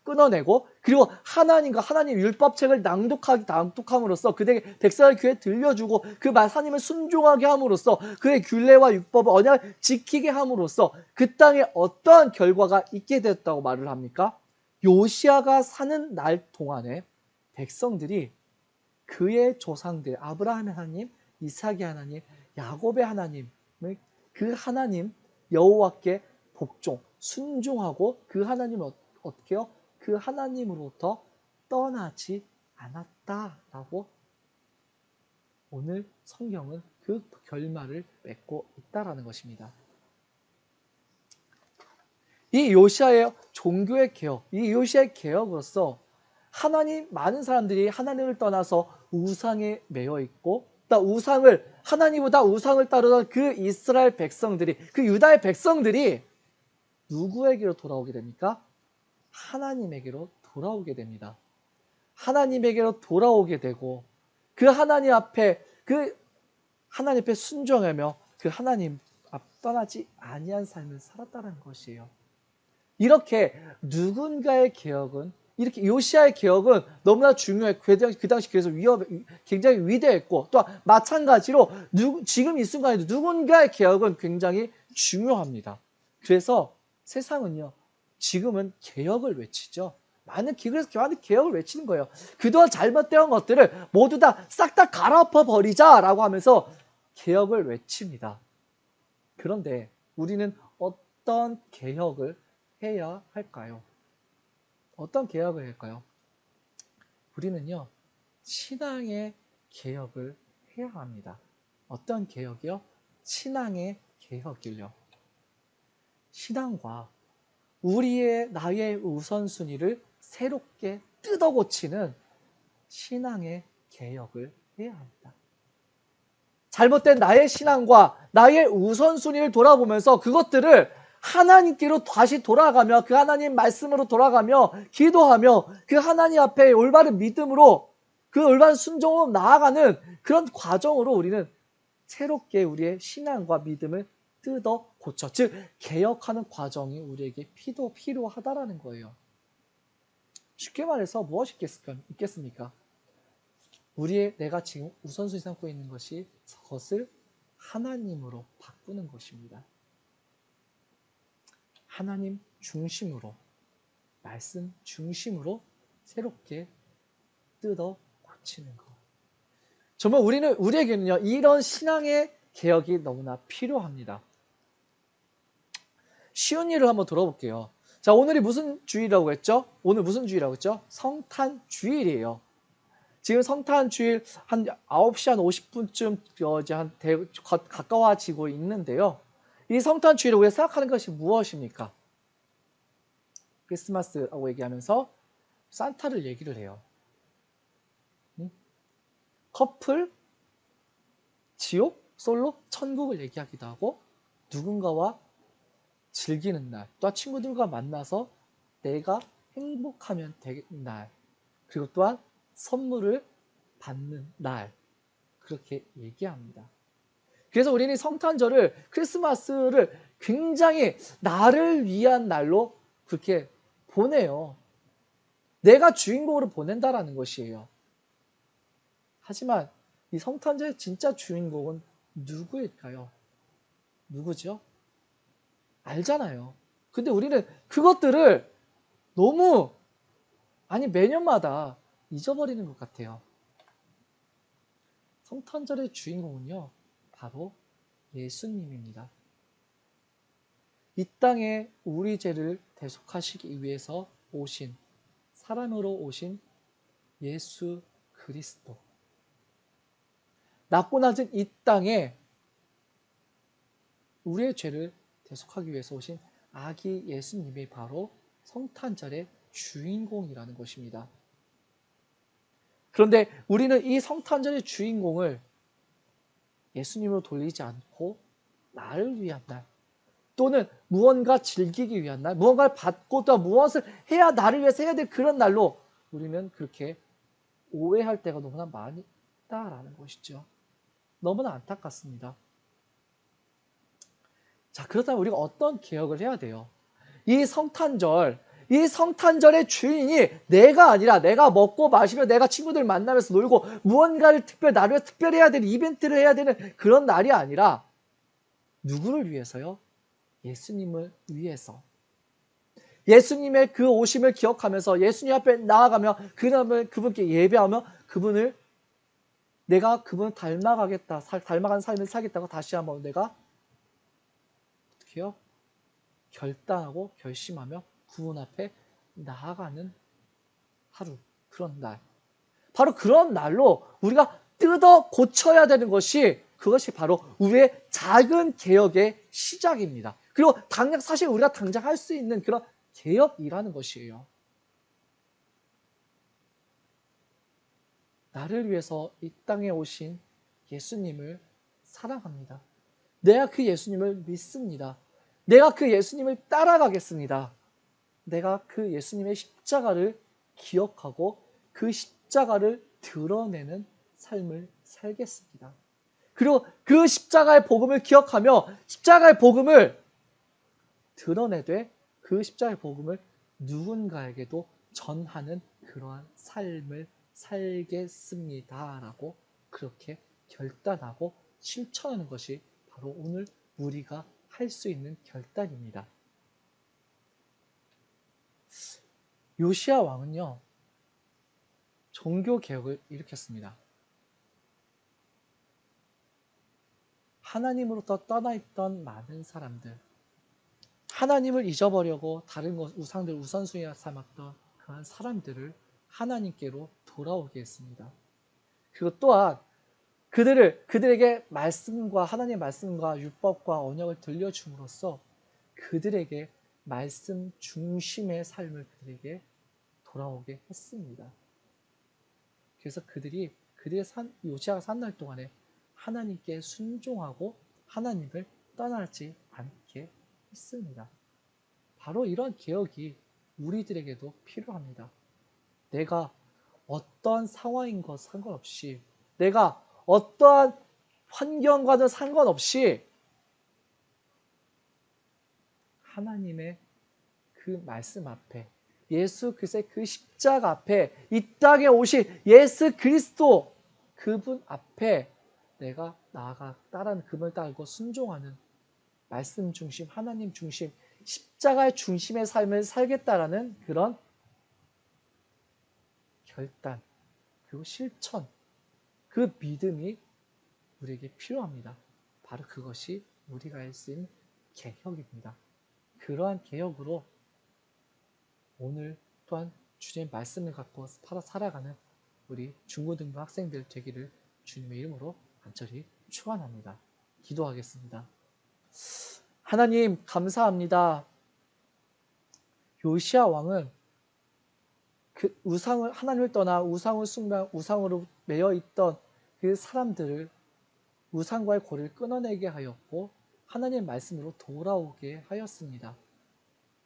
Speaker 1: 끊어내고 그리고 하나님 율법책을 낭독함으로써 그들에게 백성의 귀에 들려주고 그 하나님을 순종하게 함으로써 그의 율례와 율법을 언약을 지키게 함으로써 그 땅에 어떠한 결과가 있게 됐다고 말을 합니까? 요시야가 사는 날 동안에 백성들이 그의 조상들 아브라함의 하나님, 이삭의 하나님, 야곱의 하나님을 그 하나님 여호와께 복종, 순종하고 그 하나님을 어떻게 해요? 그 하나님으로부터 떠나지 않았다라고 오늘 성경은 그 결말을 맺고 있다라는 것입니다. 이 요시야의 종교의 개혁, 이 요시야의 개혁으로서 많은 사람들이 하나님을 떠나서 우상에 매여 있고 또 하나님보다 우상을 따르던 그 이스라엘 백성들이, 그 유다의 백성들이 누구에게로 돌아오게 됩니까? 하나님에게로 돌아오게 됩니다. 하나님에게로 돌아오게 되고 그 하나님 앞에 순종하며 그 하나님 앞 떠나지 아니한 삶을 살았다는 것이에요. 이렇게 누군가의 개혁은 이렇게 요시야의 개혁은 너무나 중요했고 그 당시 그래서 굉장히 위대했고 또 마찬가지로 지금 이 순간에도 누군가의 개혁은 굉장히 중요합니다. 그래서 세상은요, 지금은 개혁을 외치죠. 그래서 많은 개혁을 외치는 거예요. 그동안 잘못된 것들을 모두 다 싹 다 갈아엎어 버리자라고 하면서 개혁을 외칩니다. 그런데 우리는 어떤 개혁을 해야 할까요? 어떤 개혁을 할까요? 우리는요, 신앙의 개혁을 해야 합니다. 어떤 개혁이요? 신앙의 개혁이요. 신앙과 나의 우선순위를 새롭게 뜯어 고치는 신앙의 개혁을 해야 합니다. 잘못된 나의 신앙과 나의 우선순위를 돌아보면서 그것들을 하나님께로 다시 돌아가며 그 하나님 말씀으로 돌아가며 기도하며 그 하나님 앞에 올바른 믿음으로 그 올바른 순종으로 나아가는 그런 과정으로 우리는 새롭게 우리의 신앙과 믿음을 뜯어 고쳐, 즉 개혁하는 과정이 우리에게 필요하다라는 거예요. 쉽게 말해서 무엇이 있겠습니까? 내가 지금 우선순위 삼고 있는 것이 그것을 하나님으로 바꾸는 것입니다. 하나님 중심으로, 말씀 중심으로 새롭게 뜯어 고치는 것. 정말 우리에게는요, 이런 신앙의 개혁이 너무나 필요합니다. 쉬운 일을 한번 들어볼게요. 자, 오늘이 무슨 주일이라고 했죠? 오늘 무슨 주일이라고 했죠? 성탄 주일이에요. 지금 성탄 주일 한 9시 한 50분쯤 이제 가까워지고 있는데요. 이 성탄 주일을 우리가 생각하는 것이 무엇입니까? 크리스마스라고 얘기하면서 산타를 얘기를 해요. 커플, 지옥, 솔로, 천국을 얘기하기도 하고 누군가와 즐기는 날, 또 친구들과 만나서 내가 행복하면 되는 날, 그리고 또한 선물을 받는 날, 그렇게 얘기합니다. 그래서 우리는 성탄절을, 크리스마스를 굉장히 나를 위한 날로 그렇게 보내요. 내가 주인공으로 보낸다라는 것이에요. 하지만 이 성탄절의 진짜 주인공은 누구일까요? 누구죠? 알잖아요. 근데 우리는 그것들을 너무, 매년마다 잊어버리는 것 같아요. 성탄절의 주인공은요, 바로 예수님입니다. 이 땅에 우리 죄를 대속하시기 위해서 사람으로 오신 예수 그리스도. 낮고 낮은 이 땅에 우리의 죄를 대속하기 위해서 오신 아기 예수님이 바로 성탄절의 주인공이라는 것입니다. 그런데 우리는 이 성탄절의 주인공을 예수님으로 돌리지 않고 나를 위한 날, 또는 무언가 즐기기 위한 날, 무언가를 받고 또 무엇을 나를 위해서 해야 될 그런 날로 우리는 그렇게 오해할 때가 너무나 많이 있다라는 것이죠. 너무나 안타깝습니다. 자, 그렇다면 우리가 어떤 개혁을 해야 돼요? 이 성탄절의 주인이 내가 아니라, 내가 먹고 마시며 내가 친구들 만나면서 놀고 무언가를 나를 위해서 특별히 해야 되는 이벤트를 해야 되는 그런 날이 아니라 누구를 위해서요? 예수님을 위해서. 예수님의 그 오심을 기억하면서 예수님 앞에 나아가며 그분께 예배하며 내가 그분을 닮아가는 삶을 살겠다고 다시 한번 내가 어떻게 해요? 결단하고 결심하며 그분 앞에 나아가는 하루, 그런 날. 바로 그런 날로 우리가 뜯어 고쳐야 되는 그것이 바로 우리의 작은 개혁의 시작입니다. 그리고 사실 우리가 당장 할 수 있는 그런 개혁이라는 것이에요. 나를 위해서 이 땅에 오신 예수님을 사랑합니다. 내가 그 예수님을 믿습니다. 내가 그 예수님을 따라가겠습니다. 내가 그 예수님의 십자가를 기억하고 그 십자가를 드러내는 삶을 살겠습니다. 그리고 그 십자가의 복음을 기억하며 십자가의 복음을 드러내되 그 십자가의 복음을 누군가에게도 전하는 그러한 삶을 살겠습니다라고 그렇게 결단하고 실천하는 것이 바로 오늘 우리가 할 수 있는 결단입니다. 요시야 왕은요, 종교 개혁을 일으켰습니다. 하나님으로부터 떠나 있던 많은 사람들, 하나님을 잊어버려고 다른 것, 우상들 우선순위로 삼았던 그런 사람들을 하나님께로 돌아오게 했습니다. 그리고 또한 그들에게 말씀과 하나님의 말씀과 율법과 언약을 들려줌으로써 그들에게 말씀 중심의 삶을 그들에게 돌아오게 했습니다. 그래서 요시아가 산 날 동안에 하나님께 순종하고 하나님을 떠나지 않게 했습니다. 바로 이런 개혁이 우리들에게도 필요합니다. 내가 어떠한 상황인 것 상관없이, 내가 어떠한 환경과는 상관없이 하나님의 그 말씀 앞에, 예수 그리스도의 그 십자가 앞에, 이 땅에 오신 예수 그리스도 그분 앞에 내가 나아가 따르는, 그분을 따르고 순종하는 말씀 중심, 하나님 중심, 십자가의 중심의 삶을 살겠다라는 그런 결단, 그리고 실천, 그 믿음이 우리에게 필요합니다. 바로 그것이 우리가 할 수 있는 개혁입니다. 그러한 개혁으로 오늘 또한 주님의 말씀을 갖고 살아가는 우리 중고등부 학생들 되기를 주님의 이름으로 간절히 축원합니다. 기도하겠습니다. 하나님 감사합니다. 요시야 왕은 그 우상을, 하나님을 떠나 우상을 숭배한, 우상으로 매여 있던 그 사람들을, 우상과의 고리를 끊어내게 하였고 하나님의 말씀으로 돌아오게 하였습니다.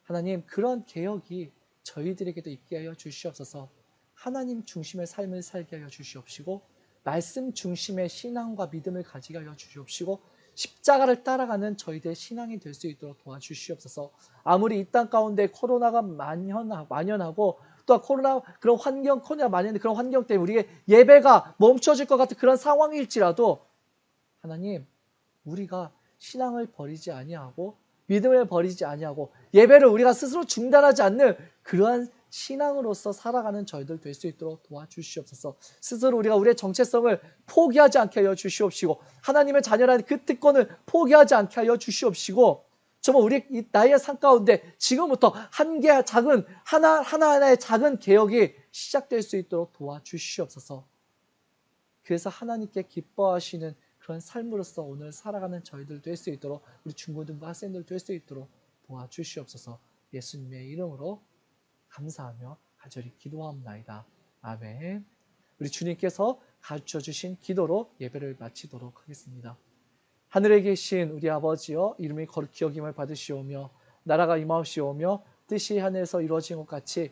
Speaker 1: 하나님, 그런 개혁이 저희들에게도 있게 하여 주시옵소서. 하나님 중심의 삶을 살게 하여 주시옵시고 말씀 중심의 신앙과 믿음을 가지게 하여 주시옵시고 십자가를 따라가는 저희들의 신앙이 될 수 있도록 도와주시옵소서. 아무리 이 땅 가운데 코로나가 만연하고 또 그런 코로나 만연한 그런 환경 때문에 우리의 예배가 멈춰질 것 같은 그런 상황일지라도 하나님, 우리가 신앙을 버리지 아니하고 믿음을 버리지 아니하고 예배를 우리가 스스로 중단하지 않는 그러한 신앙으로서 살아가는 저희들 될 수 있도록 도와주시옵소서. 스스로 우리가 우리의 정체성을 포기하지 않게 하여 주시옵시고 하나님의 자녀라는 그 특권을 포기하지 않게 하여 주시옵시고 정말 우리 이 나의 삶 가운데 지금부터 하나하나의 작은 개혁이 시작될 수 있도록 도와주시옵소서. 그래서 하나님께 기뻐하시는 그런 삶으로서 오늘 살아가는 저희들 될 수 있도록, 우리 중고등부 학생들 될 수 있도록 도와주시옵소서. 예수님의 이름으로 감사하며 간절히 기도하옵나이다. 아멘. 우리 주님께서 가르쳐 주신 기도로 예배를 마치도록 하겠습니다. 하늘에 계신 우리 아버지여, 이름이 거룩히 여김을 받으시오며 나라가 임하옵시오며 뜻이 하늘에서 이루어진 것 같이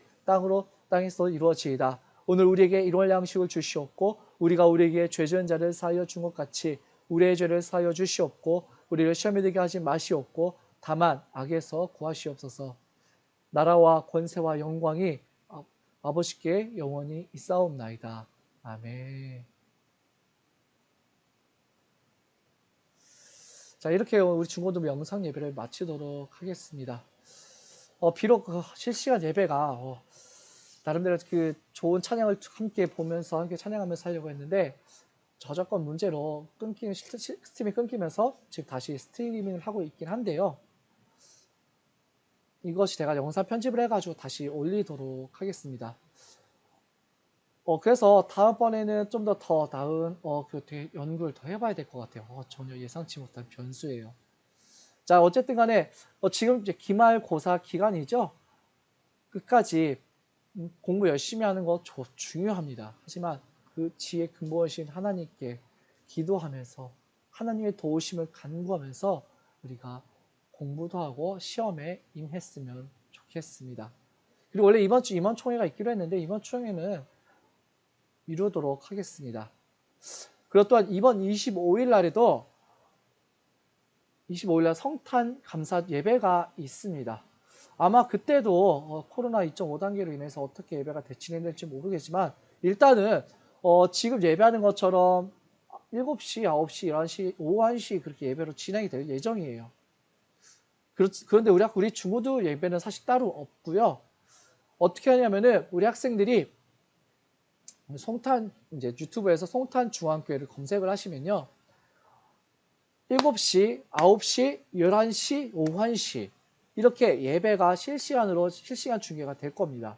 Speaker 1: 땅에서 이루어지이다. 오늘 우리에게 일용할 양식을 주시옵고 우리가 우리에게 죄 지은 자를 사하여 준 것 같이 우리의 죄를 사하여 주시옵고 우리를 시험에 들게 하지 마시옵고 다만 악에서 구하시옵소서. 나라와 권세와 영광이 아버지께 영원히 있사옵나이다. 아멘. 자, 이렇게 우리 중고등부 영상 예배를 마치도록 하겠습니다. 비록 실시간 예배가 나름대로 그 좋은 찬양을 함께 보면서 함께 찬양하면서 하려고 했는데 저작권 문제로 스트리밍이 끊기면서 지금 다시 스트리밍을 하고 있긴 한데요. 이것이 제가 영상 편집을 해가지고 다시 올리도록 하겠습니다. 그래서 다음번에는 좀 더 나은 연구를 더 해봐야 될 것 같아요. 전혀 예상치 못한 변수예요. 자, 어쨌든 간에 지금 이제 기말고사 기간이죠. 끝까지 공부 열심히 하는 거 중요합니다. 하지만 그 지혜 근본이신 하나님께 기도하면서 하나님의 도우심을 간구하면서 우리가 공부도 하고 시험에 임했으면 좋겠습니다. 그리고 원래 이번 주 임원 총회가 있기로 했는데 이번 총회는 이루도록 하겠습니다. 그리고 또한 이번 25일 날에도 25일 날 성탄 감사 예배가 있습니다. 아마 그때도 코로나 2.5단계로 인해서 어떻게 예배가 진행될지 모르겠지만 일단은 지금 예배하는 것처럼 7시, 9시, 11시, 오후 1시 그렇게 예배로 진행이 될 예정이에요. 그런데 우리 중고등 예배는 사실 따로 없고요. 어떻게 하냐면은 우리 학생들이 송탄 이제 유튜브에서 송탄 중앙교회를 검색을 하시면요. 7시, 9시, 11시, 오후 1시 이렇게 예배가 실시간 중계가 될 겁니다.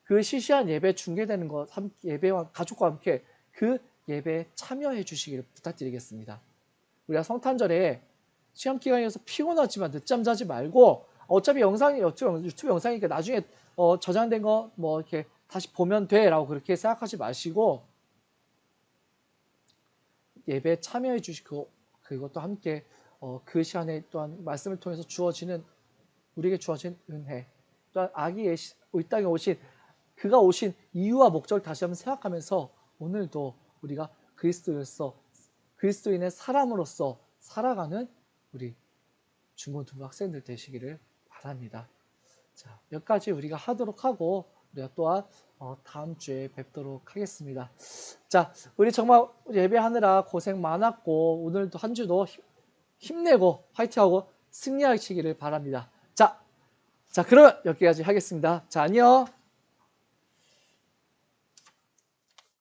Speaker 1: 그 실시간 예배 중계되는 것, 예배와 가족과 함께 그 예배에 참여해 주시기를 부탁드리겠습니다. 우리가 성탄절에 시험 기간이어서 피곤하지만 늦잠 자지 말고 어차피 유튜브 영상이니까 나중에 저장된 거 뭐 이렇게 다시 보면 돼라고 그렇게 생각하지 마시고 예배에 참여해 주시고 그것도 함께 그 시간에 또한 말씀을 통해서 우리에게 주어진 은혜 또한 이 땅에 오신 그가 오신 이유와 목적을 다시 한번 생각하면서 오늘도 우리가 그리스도인의 사람으로서 살아가는 우리 중고등부 학생들 되시기를 바랍니다. 자, 몇 가지 우리가 하도록 하고 우리가 또한 다음 주에 뵙도록 하겠습니다. 자, 우리 정말 예배하느라 고생 많았고 오늘도 한 주도 힘내고 화이팅하고 승리하시기를 바랍니다. 자, 그러면 여기까지 하겠습니다. 자, 안녕.